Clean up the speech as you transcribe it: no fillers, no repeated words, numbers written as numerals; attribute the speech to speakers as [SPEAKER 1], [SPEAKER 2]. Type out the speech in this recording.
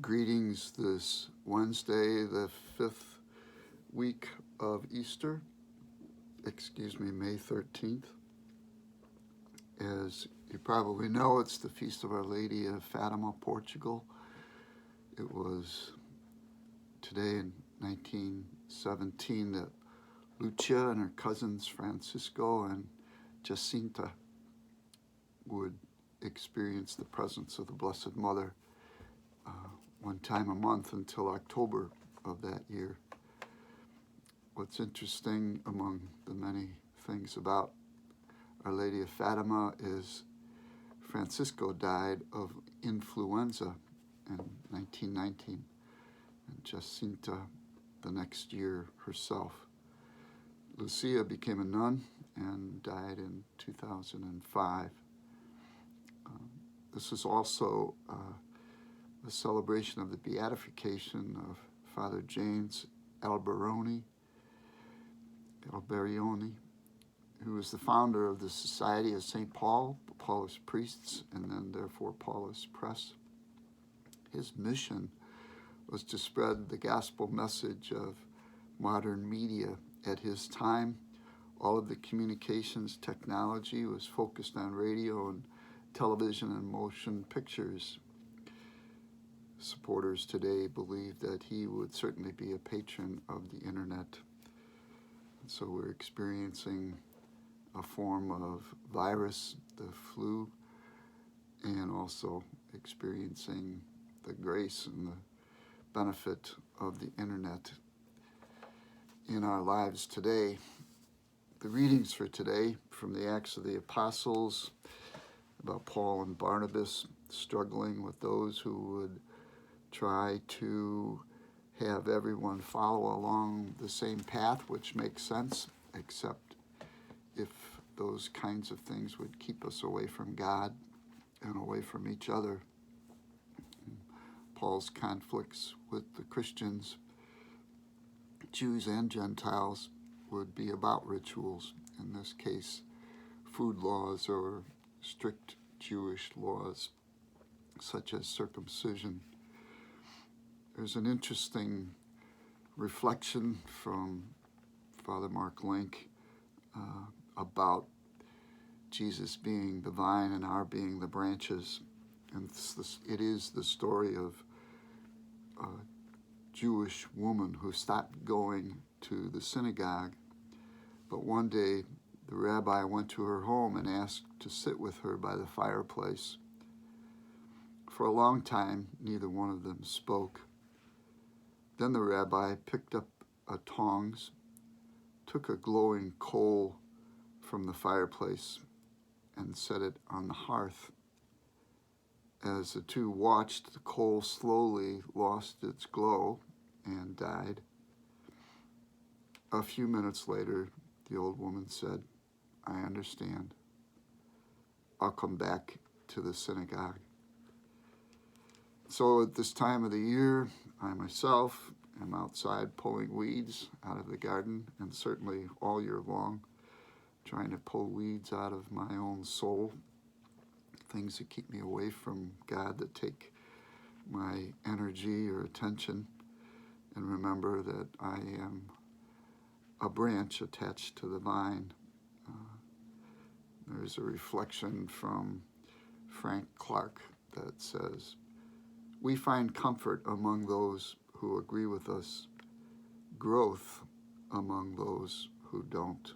[SPEAKER 1] Greetings this Wednesday, the 5th week of Easter, May 13th. As you probably know, it's the Feast of Our Lady of Fatima, Portugal. It was today in 1917 that Lucia and her cousins Francisco and Jacinta would experience the presence of the Blessed Mother one time a month until October of that year. What's interesting among the many things about Our Lady of Fatima is Francisco died of influenza in 1919, and Jacinta the next year herself. Lucia became a nun and died in 2005. This is also the celebration of the beatification of Father James Alberione, who was the founder of the Society of St. Paul, Paulist Priests, and then therefore Paulist Press. His mission was to spread the gospel message of modern media. At his time, all of the communications technology was focused on radio and television and motion pictures. Supporters today believe that he would certainly be a patron of the internet. So we're experiencing a form of virus, the flu, and also experiencing the grace and the benefit of the internet in our lives today. The readings for today from the Acts of the Apostles about Paul and Barnabas struggling with those who would try to have everyone follow along the same path, which makes sense, except if those kinds of things would keep us away from God and away from each other. Paul's conflicts with the Christians, Jews and Gentiles, would be about rituals, in this case, food laws or strict Jewish laws, such as circumcision. There's an interesting reflection from Father Mark Link about Jesus being the vine and our being the branches. And it is the story of a Jewish woman who stopped going to the synagogue, but one day the rabbi went to her home and asked to sit with her by the fireplace. For a long time, neither one of them spoke. Then the rabbi picked up tongs, took a glowing coal from the fireplace, and set it on the hearth. As the two watched, the coal slowly lost its glow and died. A few minutes later, the old woman said, "I understand. I'll come back to the synagogue." So at this time of the year, I myself am outside pulling weeds out of the garden, and certainly all year long, trying to pull weeds out of my own soul, things that keep me away from God, that take my energy or attention, and remember that I am a branch attached to the vine. There's a reflection from Frank Clark that says, "We find comfort among those who agree with us, growth among those who don't."